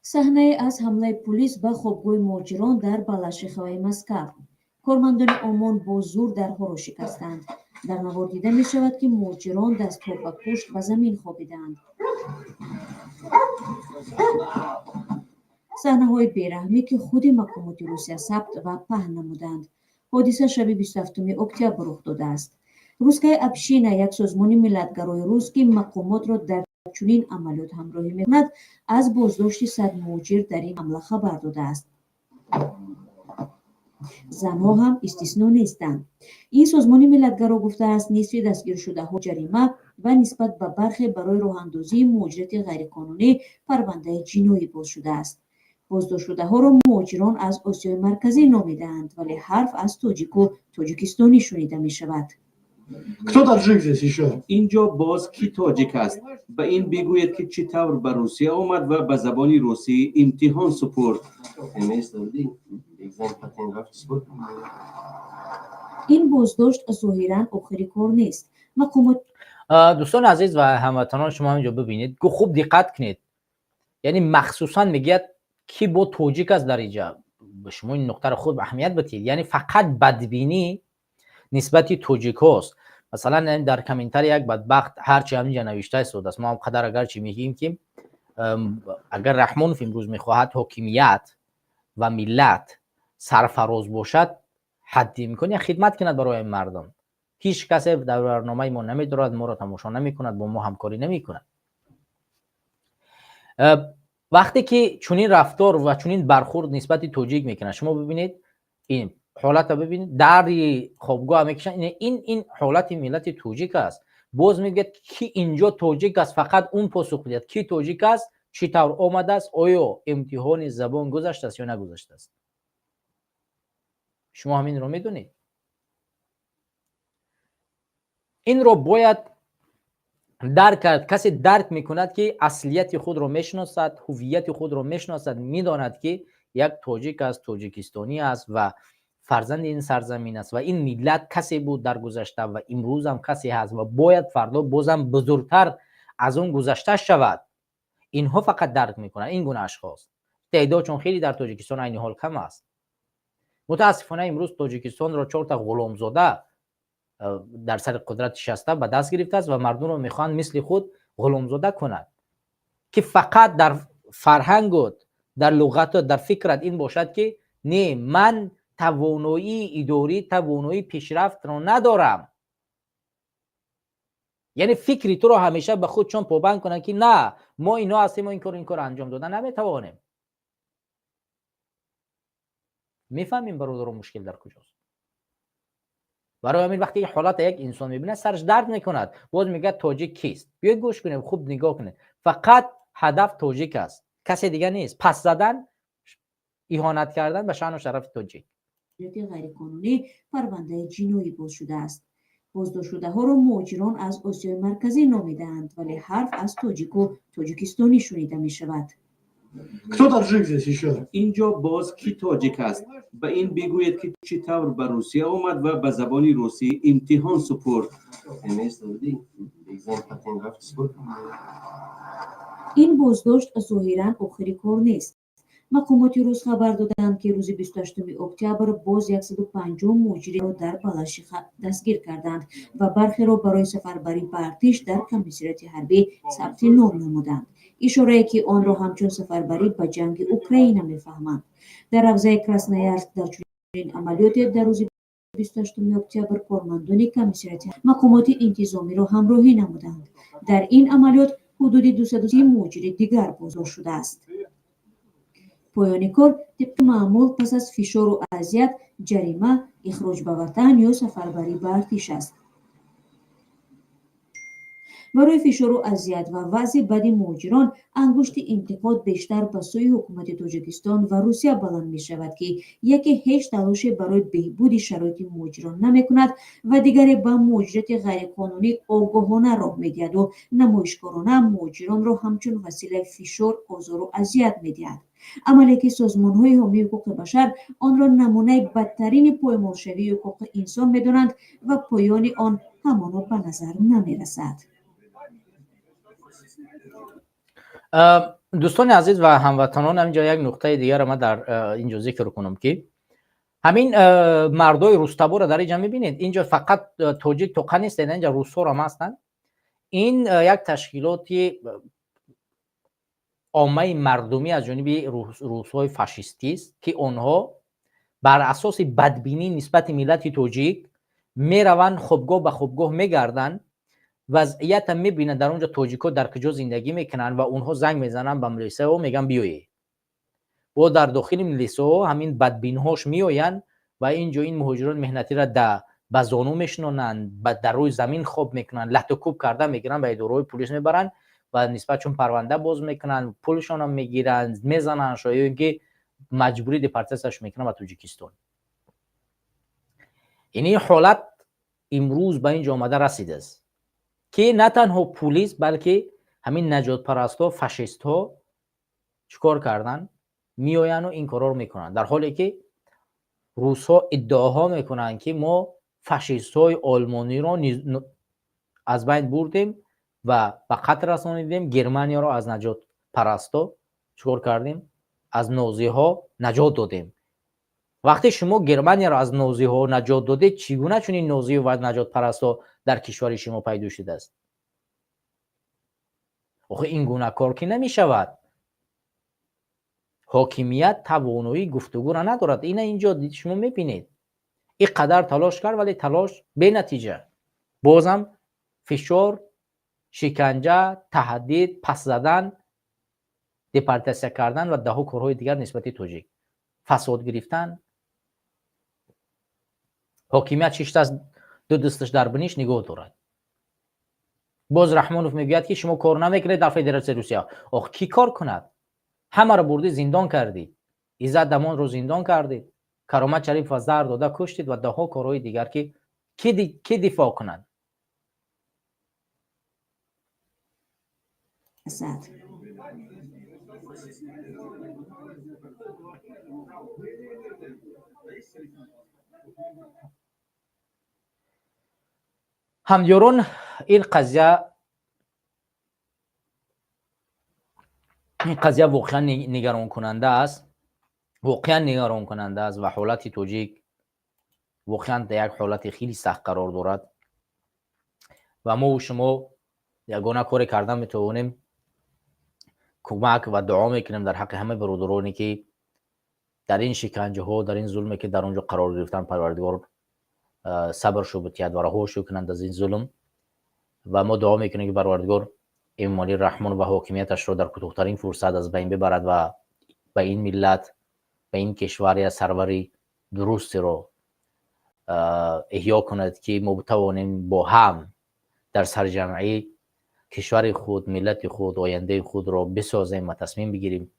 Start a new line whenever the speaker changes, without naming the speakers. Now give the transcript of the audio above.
صحنه از حمله پلیس به خوابگاه مهاجران در балашихаи مسکو. کارمندان عمان با زور درها را شکستند. در نوار دیده می شود که مهاجران دستها به پشت به زمین خوابیدند. صحنه های بیرحمی که خود مقامات روسیه ثبت و پهن نمودند. حادثه شب 27 اکتبر رخ داده است. روسکای ابشینا یک سازمان ملتگرای روس که مقامات را در چنین عملیات همراهی می‌کند از بازداشت 100 مهاجر در این حمله خبر داده است. زنها هم استثنا نیستند. این سازمان ملتگرا گفته است نصف دستگیر شده ها جریمه و نسبت به برخی برای راه اندازی مهاجرت غیرقانونی پرونده جنایی باز شده است. بازداشت شده ها را مهاجران از آسیای مرکزی نامیدند ولی حرف از تاجیک و تاجیکستانی شنیده می شود.
اینجا باز کی تاجیک است؟ به این بگوید که چطور به روسیه آمد و به زبان روسی امتحان سپرد.
این بازداشت ظاهراً آخری کار نیست. مقامات
دوستان عزیز و هموطنان شما اینجا ببینید که خوب دقت کنید. یعنی مخصوصا میگه کی با تاجیک است در اینجا. به شما این نقطه رو خود به اهمیت بدید. یعنی فقط بدبینی نسبت تاجیک هاست. مثلا در کامنتار یک بدبخت هرچی همینجا نوشته است ما هم قدر اگر چی میگیم که اگر رحمانوف امروز میخواهد حاکمیت و ملت سرفراز باشد حدی میکنه خدمت کند برای مردم. هیچ کسی در برنامه ما نمیدارد، ما را تماشا نمیکند، با ما همکاری نمیکند. وقتی که چنین رفتار و چنین برخورد نسبت تاجیک میکنه شما ببینید این حالت رو ببینید در خوابگاه میکشن این حالت ملت تاجیک است. باز میگه کی اینجا تاجیک است فقط اون پاسخ میدهد کی تاجیک است چطور آمده است آیا امتحان زبان گذشته است یا نگذشته است. شما همین رو میدونید. این رو باید درک کرد. کسی درک میکند که اصلیت خود رو میشناسد، هویت خود رو میشناسد، میداند که یک تاجیک است، تاجیکستانی است و فرزند این سرزمین است و این ملت کسی بود در گذشته و امروز هم کسی هست و باید فردا بازم بزرگتر از اون گذشته شود. اینها فقط درک میکنن این گونه اشخاص. تعداد چون خیلی در تاجیکستان عین حال کم است. متاسفانه امروز تاجیکستان را 4 تا غلامزاده در سر قدرت شسته به دست گرفته است و مردم رو میخوان مثل خود غلامزاده کند که فقط در فرهنگت، در لغت، در فکرت این باشد که نه من توانایی اداری، توانایی پیشرفت رو ندارم. یعنی فکری تو رو همیشه به خود چون پابند کنن که نه ما اینا هستیم و این کار انجام دادن نمیتوانیم. میفهمیم برادر مشکل در کجاست. برای همین وقتی حالت یک انسان میبینه سرش درد میکند باز میگه تاجیک کیست. بیاید گوش کنیم خوب نگاه کنید. فقط هدف تاجیک است کسی دیگه نیست. پس زدن اهانت کردن به شأن و شرف تاجیک.
غیرقانونی پرونده جنایی باز شده است. بازداشت شده ها را مهاجران از آسیای مرکزی نامیدند ولی حرف از تاجیک و تاجیکستانی شنیده می شود.
اینجا باز کی تاجیک است؟ به این بگوید که چطور به روسیه آمد و به زبان روسی امتحان سپرد.
این بازداشت ظاهراً آخری کار نیست. مقامات روس خبر دادند که روز 28 اکتبر باز 150 مهاجر را در بالاشیخ دستگیر کردند و برخی را برای سفربری به ارتش در کمیساریات حربی ثبت نام نمودند. اشاره که آن را همچون سفربری به جنگ اوکراین می‌فهمند. در حوزه کراسنویارسک در چنین عملیات در روز 28 اکتبر کارمندان کمیساریات مقامات انتظامی را همراهی نمودند. در این عملیات حدود 230 مهاجر دیگر بازداشت شده است. پایان کار طبق معمول پس از فشار و اذیت جریمه اخراج به وطن یا سفربری به ارتش است. برای فشار و اذیت و وضع بد مهاجران انگشت انتقاد بیشتر به سوی حکومت تاجیکستان و روسیه بلند می شود که یکی هیچ تلاش برای بهبود شرایط مهاجران نمی کند و دیگری به مهاجرت غیرقانونی آگاهانه راه می دهد و نمایشکارانه مهاجران را همچون وسیله فشار، آزار و اذیت می دهد. عملی که سازمان‌های حامی حقوق بشر آن را نمونه بدترین پایمالشوی حقوق انسان می‌دانند و پایان آن همانا به نظر نمی‌رسد.
دوستان عزیز و هموطنان، همینجا یک نقطه دیگر ما در اینجا ذکر کنم که همین مردای روستابو را در اینجا میبینید. اینجا فقط توجیک توقع نیستند، اینجا روسو هم هستند. این یک تشکیلاتی عامه مردمی از جانب روس‌های فاشیستی است که آنها بر اساس بدبینی نسبت ملت توجیک میروند خوابگاه به خوابگاه میگردند، وضعیت میبینند در اونجا توجیک‌ها در کجا زندگی میکنن و اونها زنگ میزنن به ملیسه و میگن بیایید. و در داخل ملیسه ها همین بدبین‌هاش میآیند و اینجا این مهاجران مهنتی را به زانو میشنونند، در روی زمین خواب میکنن، لحت و کوب کرده میگیرن، به اداره پلیس میبرن و نسبتشون پرونده باز میکنن، پولشون هم میگیرن، میزنن، شاید که مجبوری دیپارتیشنش میکنن به توجیکستان. این حالت امروز به اینجا آمده رسیده است که نه تنها پلیس بلکه همین نجات پرستا، فاشیست ها چیکار کردن؟ میآیند و این کارا رو میکنن، در حالی که روس ها ادعاها میکنن که ما فاشیست های آلمانی را از بین بردیم و به قتل رسانیدیم، گرمانیا را از نجات پرستا چیکار کردیم؟ از نازی ها نجات دادیم. وقتی شما گرمانیا را از نازی ها نجات دادید، چگونه چنین نازی و نجات پرستا در کشور شما پیدا شده است؟ آخه این گونه کار که نمی شود. حاکمیت توانایی گفتگو را ندارد. این اینجا شما میبینید این قدر تلاش کرد ولی تلاش بی نتیجه. بازم فشار، شکنجه، تهدید، پس زدن، دیپارتیسه کردن و دهها کارهای دیگر نسبت توجیک، فساد گرفتن. حاکمیت شش دست دو دستش در بنیش نگاه دارد. باز رحمانوف میگوید که شما کار نمیکنید در فدراسیون روسیه. آخه کی کار کند؟ همه را بردید زندان کردید، عزت دمان رو زندان کردید، کرامت شریف و زهر داده کشتید و دهها کارهای دیگر که کی دفاع کنند؟
اسد
همیاران، این قضیه واقعا نگران کننده است. واقعا نگران کننده است و حالت توجیک واقعا در یک حالت خیلی سخت قرار دارد و ما و شما یگانه کاری کردن میتوانیم کمک و دعا میکنیم در حق همه برادرانی که در این شکنجه ها، در این ظلمی که در اونجا قرار گرفتن، پروردگار صبرشو بتید و رهاشو کنند از این ظلم. و ما دعا میکنیم که پروردگار امالی رحمان و حاکمیتش رو در کوتاه‌ترین فرصت از بین ببرد و به این ملت، به این کشور یا سروری درست رو احیا کند که ما بتوانیم با هم در سرجمعی کشور خود، ملت خود، آینده خود را بسازیم و تصمیم بگیریم